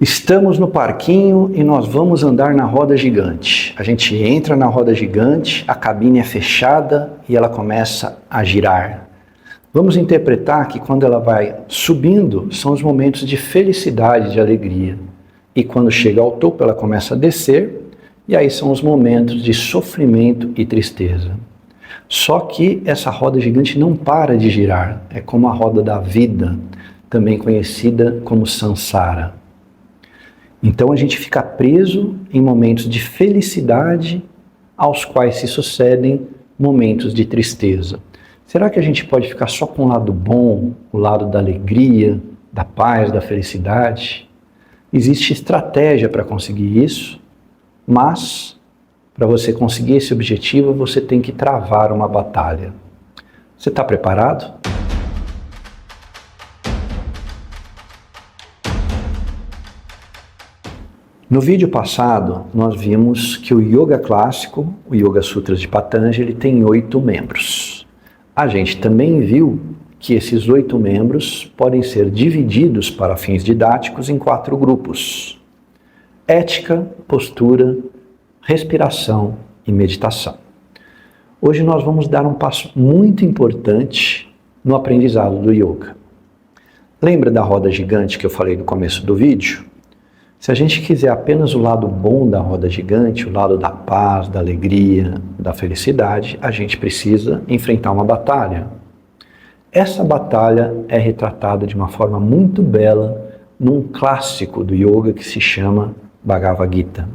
Estamos no parquinho e nós vamos andar na roda gigante. A gente entra na roda gigante, a cabine é fechada e ela começa a girar. Vamos interpretar que quando ela vai subindo, são os momentos de felicidade, de alegria. E quando chega ao topo, ela começa a descer, e aí são os momentos de sofrimento e tristeza. Só que essa roda gigante não para de girar, é como a roda da vida, também conhecida como Sansara. Então a gente fica preso em momentos de felicidade, aos quais se sucedem momentos de tristeza. Será que a gente pode ficar só com o lado bom, o lado da alegria, da paz, da felicidade? Existe estratégia para conseguir isso, mas para você conseguir esse objetivo, você tem que travar uma batalha. Você está preparado? No vídeo passado, nós vimos que o Yoga clássico, o Yoga Sutras de Patanjali, tem 8 membros. A gente também viu que esses 8 membros podem ser divididos para fins didáticos em 4 grupos: ética, postura, respiração e meditação. Hoje nós vamos dar um passo muito importante no aprendizado do yoga. Lembra da roda gigante que eu falei no começo do vídeo? Se a gente quiser apenas o lado bom da roda gigante, o lado da paz, da alegria, da felicidade, a gente precisa enfrentar uma batalha. Essa batalha é retratada de uma forma muito bela num clássico do yoga que se chama Bhagavad Gita.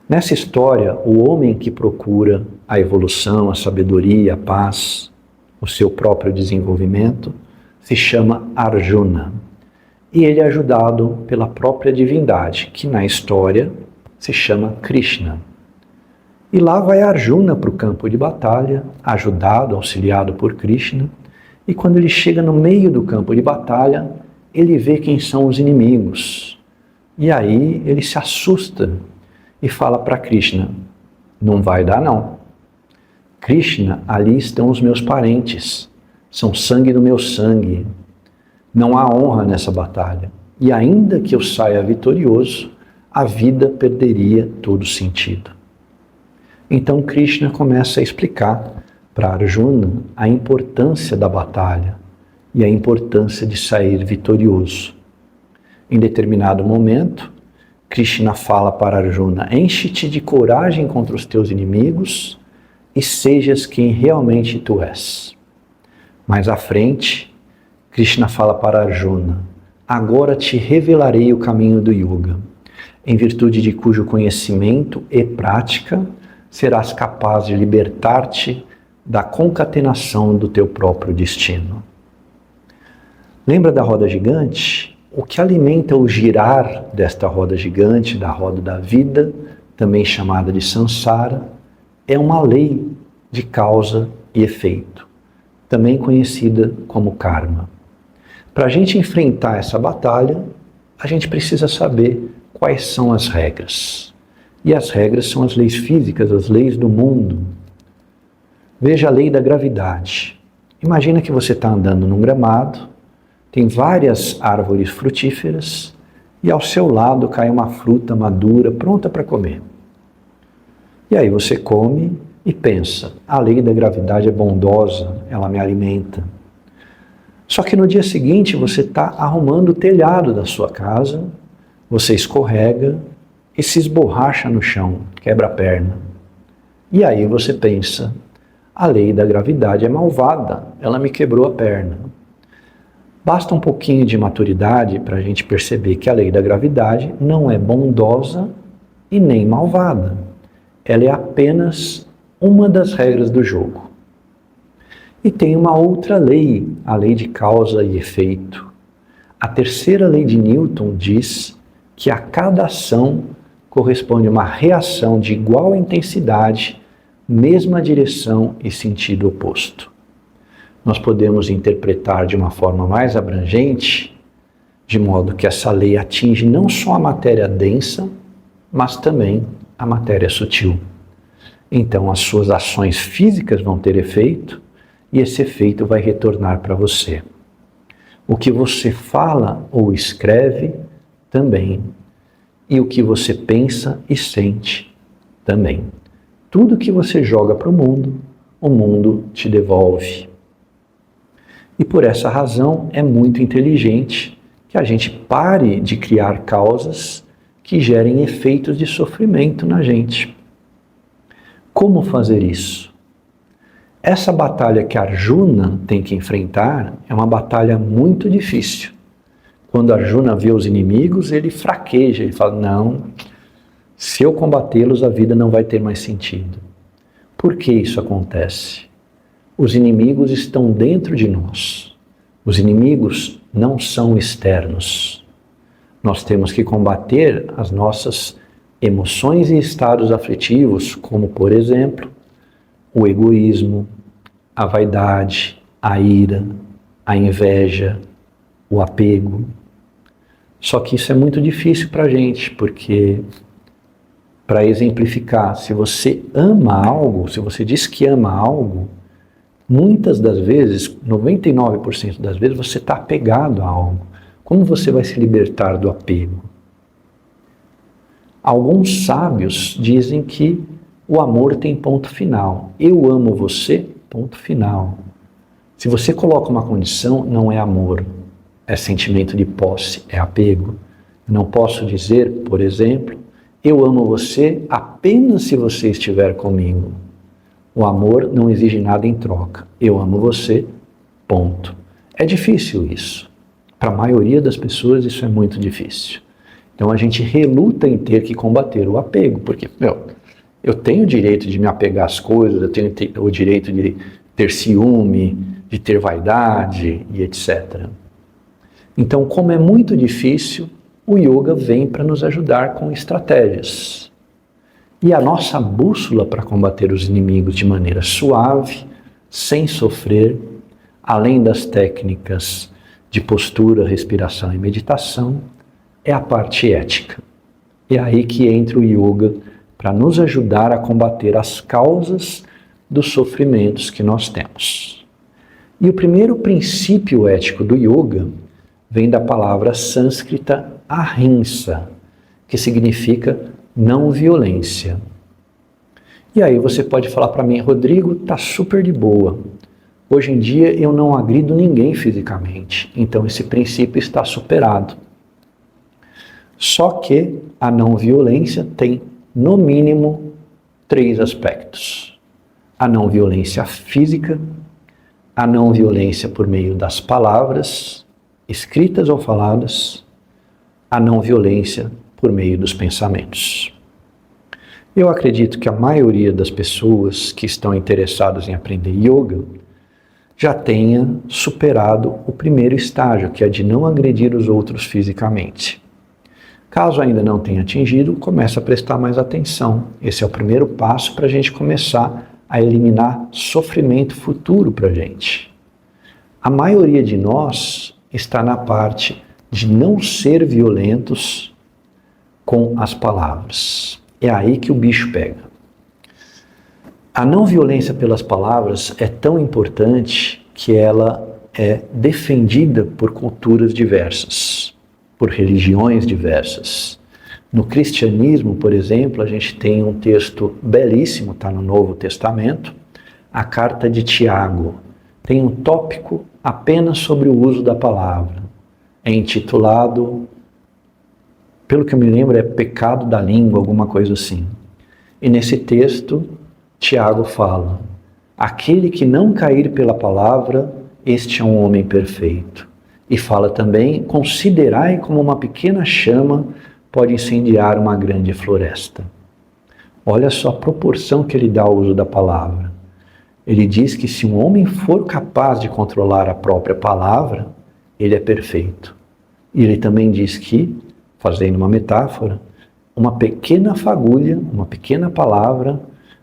Nessa história, o homem que procura a evolução, a sabedoria, a paz, o seu próprio desenvolvimento, se chama Arjuna. E ele é ajudado pela própria divindade, que na história se chama Krishna. E lá vai Arjuna para o campo de batalha, ajudado, auxiliado por Krishna, e quando ele chega no meio do campo de batalha, ele vê quem são os inimigos. E aí ele se assusta e fala para Krishna: não vai dar não. Krishna, ali estão os meus parentes, são sangue do meu sangue. Não há honra nessa batalha. E ainda que eu saia vitorioso, a vida perderia todo sentido. Então Krishna começa a explicar para Arjuna a importância da batalha e a importância de sair vitorioso. Em determinado momento, Krishna fala para Arjuna: enche-te de coragem contra os teus inimigos e sejas quem realmente tu és. Mais à frente, Krishna fala para Arjuna: agora te revelarei o caminho do yoga, em virtude de cujo conhecimento e prática serás capaz de libertar-te da concatenação do teu próprio destino. Lembra da roda gigante? O que alimenta o girar desta roda gigante, da roda da vida, também chamada de Sansara, é uma lei de causa e efeito, também conhecida como karma. Para a gente enfrentar essa batalha, a gente precisa saber quais são as regras. E as regras são as leis físicas, as leis do mundo. Veja a lei da gravidade. Imagina que você está andando num gramado, tem várias árvores frutíferas e ao seu lado cai uma fruta madura pronta para comer. E aí você come e pensa: a lei da gravidade é bondosa, ela me alimenta. Só que no dia seguinte você está arrumando o telhado da sua casa, você escorrega e se esborracha no chão, quebra a perna. E aí você pensa: a lei da gravidade é malvada, ela me quebrou a perna. Basta um pouquinho de maturidade para a gente perceber que a lei da gravidade não é bondosa e nem malvada. Ela é apenas uma das regras do jogo. E tem uma outra lei, a lei de causa e efeito. A terceira lei de Newton diz que a cada ação corresponde uma reação de igual intensidade, mesma direção e sentido oposto. Nós podemos interpretar de uma forma mais abrangente, de modo que essa lei atinge não só a matéria densa, mas também a matéria sutil. Então as suas ações físicas vão ter efeito, e esse efeito vai retornar para você. O que você fala ou escreve também. E o que você pensa e sente também. Tudo que você joga para o mundo te devolve. E por essa razão é muito inteligente que a gente pare de criar causas que gerem efeitos de sofrimento na gente. Como fazer isso? Essa batalha que Arjuna tem que enfrentar é uma batalha muito difícil. Quando Arjuna vê os inimigos, ele fraqueja, ele fala, não, se eu combatê-los, a vida não vai ter mais sentido. Por que isso acontece? Os inimigos estão dentro de nós. Os inimigos não são externos. Nós temos que combater as nossas emoções e estados afetivos, como, por exemplo, o egoísmo, a vaidade, a ira, a inveja, o apego. Só que isso é muito difícil para a gente, porque, para exemplificar, se você ama algo, se você diz que ama algo, muitas das vezes, 99% das vezes, você está apegado a algo. Como você vai se libertar do apego? Alguns sábios dizem que o amor tem ponto final. Eu amo você, ponto final. Se você coloca uma condição, não é amor, é sentimento de posse, é apego. Eu não posso dizer, por exemplo, eu amo você apenas se você estiver comigo. O amor não exige nada em troca. Eu amo você, ponto. É difícil isso. Para a maioria das pessoas isso é muito difícil. Então a gente reluta em ter que combater o apego, porque, eu tenho o direito de me apegar às coisas, eu tenho o direito de ter ciúme, de ter vaidade e etc. Então, como é muito difícil, o yoga vem para nos ajudar com estratégias. E a nossa bússola para combater os inimigos de maneira suave, sem sofrer, além das técnicas de postura, respiração e meditação, é a parte ética. É aí que entra o yoga para nos ajudar a combater as causas dos sofrimentos que nós temos. E o primeiro princípio ético do yoga vem da palavra sânscrita ahimsa, que significa não violência. E aí você pode falar para mim, Rodrigo, tá super de boa. Hoje em dia eu não agrido ninguém fisicamente, então esse princípio está superado. Só que a não violência tem, no mínimo, 3 aspectos. A não violência física, a não violência por meio das palavras, escritas ou faladas, a não violência por meio dos pensamentos. Eu acredito que a maioria das pessoas que estão interessadas em aprender yoga já tenha superado o primeiro estágio, que é de não agredir os outros fisicamente. Caso ainda não tenha atingido, comece a prestar mais atenção. Esse é o primeiro passo para a gente começar a eliminar sofrimento futuro para a gente. A maioria de nós está na parte de não ser violentos com as palavras. É aí que o bicho pega. A não violência pelas palavras é tão importante que ela é defendida por culturas diversas, por religiões diversas. No cristianismo, por exemplo, a gente tem um texto belíssimo, está no Novo Testamento, a Carta de Tiago. Tem um tópico apenas sobre o uso da palavra. É intitulado, pelo que eu me lembro, é Pecado da Língua, alguma coisa assim. E nesse texto, Tiago fala, aquele que não cair pela palavra, este é um homem perfeito. E fala também, considerai como uma pequena chama pode incendiar uma grande floresta. Olha só a proporção que ele dá ao uso da palavra. Ele diz que se um homem for capaz de controlar a própria palavra, ele é perfeito. E ele também diz que, fazendo uma metáfora, uma pequena fagulha, uma pequena palavra,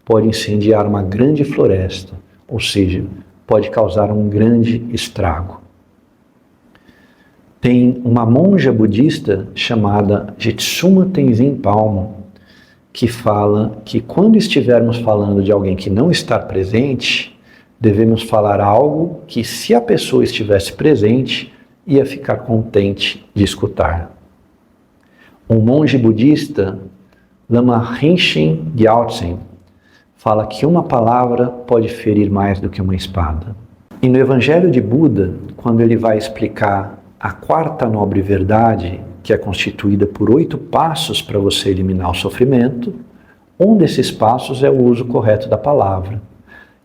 pode incendiar uma grande floresta, ou seja, pode causar um grande estrago. Tem uma monja budista chamada Jitsuma Tenzin Palmo, que fala que quando estivermos falando de alguém que não está presente, devemos falar algo que, se a pessoa estivesse presente, ia ficar contente de escutar. Um monge budista, Lama Rinchen Gyaltsen, fala que uma palavra pode ferir mais do que uma espada. E no Evangelho de Buda, quando ele vai explicar a quarta nobre verdade, que é constituída por 8 passos para você eliminar o sofrimento, um desses passos é o uso correto da palavra.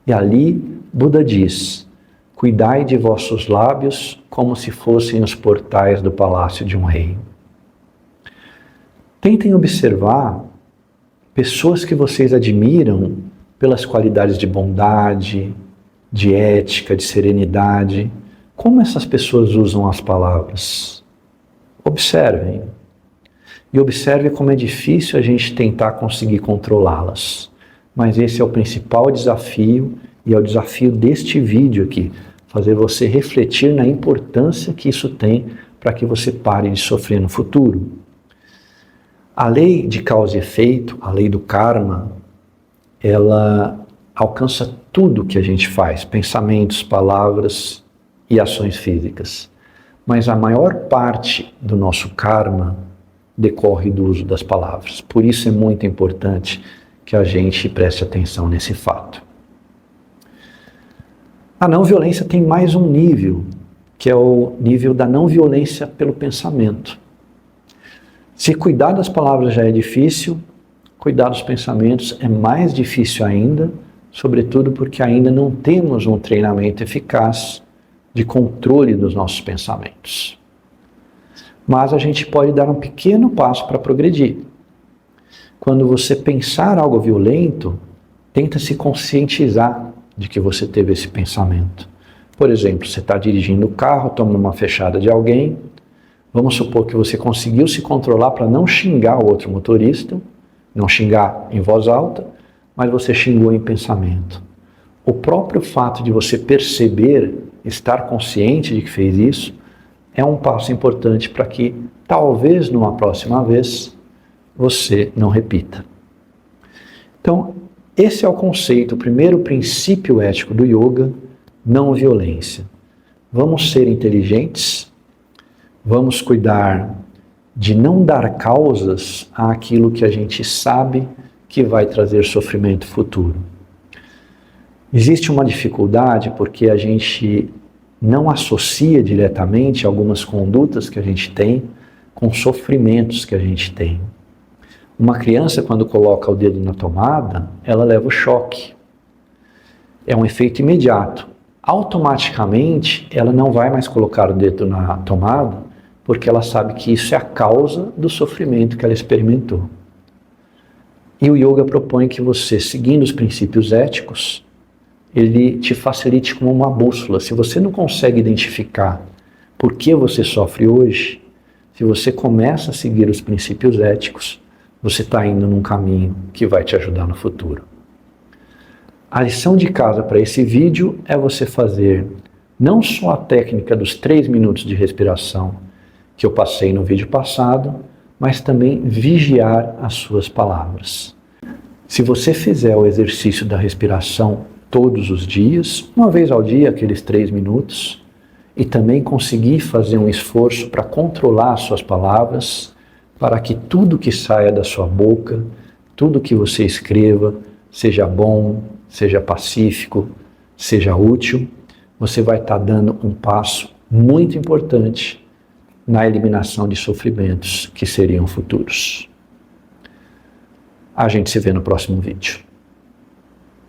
E ali, Buda diz: cuidai de vossos lábios como se fossem os portais do palácio de um rei. Tentem observar pessoas que vocês admiram pelas qualidades de bondade, de ética, de serenidade. Como essas pessoas usam as palavras? Observem. E observe como é difícil a gente tentar conseguir controlá-las. Mas esse é o principal desafio, e é o desafio deste vídeo aqui, fazer você refletir na importância que isso tem para que você pare de sofrer no futuro. A lei de causa e efeito, a lei do karma, ela alcança tudo que a gente faz, pensamentos, palavras e ações físicas. Mas a maior parte do nosso karma decorre do uso das palavras. Por isso é muito importante que a gente preste atenção nesse fato. A não violência tem mais um nível, que é o nível da não violência pelo pensamento. Se cuidar das palavras já é difícil, cuidar dos pensamentos é mais difícil ainda, sobretudo porque ainda não temos um treinamento eficaz de controle dos nossos pensamentos. Mas a gente pode dar um pequeno passo para progredir. Quando você pensar algo violento, tenta se conscientizar de que você teve esse pensamento. Por exemplo, você está dirigindo o carro, toma uma fechada de alguém. Vamos supor que você conseguiu se controlar para não xingar o outro motorista, não xingar em voz alta, mas você xingou em pensamento. O próprio fato de você perceber, estar consciente de que fez isso, é um passo importante para que, talvez numa próxima vez, você não repita. Então, esse é o conceito, o primeiro princípio ético do yoga, não violência. Vamos ser inteligentes, vamos cuidar de não dar causas àquilo que a gente sabe que vai trazer sofrimento futuro. Existe uma dificuldade porque a gente não associa diretamente algumas condutas que a gente tem com sofrimentos que a gente tem. Uma criança, quando coloca o dedo na tomada, ela leva o choque. É um efeito imediato. Automaticamente, ela não vai mais colocar o dedo na tomada, porque ela sabe que isso é a causa do sofrimento que ela experimentou. E o yoga propõe que você, seguindo os princípios éticos, ele te facilite como uma bússola. Se você não consegue identificar por que você sofre hoje, se você começa a seguir os princípios éticos, você está indo num caminho que vai te ajudar no futuro. A lição de casa para esse vídeo é você fazer não só a técnica dos 3 minutos de respiração que eu passei no vídeo passado, mas também vigiar as suas palavras. Se você fizer o exercício da respiração todos os dias, uma vez ao dia, aqueles 3 minutos, e também conseguir fazer um esforço para controlar as suas palavras, para que tudo que saia da sua boca, tudo que você escreva, seja bom, seja pacífico, seja útil, você vai estar dando um passo muito importante na eliminação de sofrimentos que seriam futuros. A gente se vê no próximo vídeo.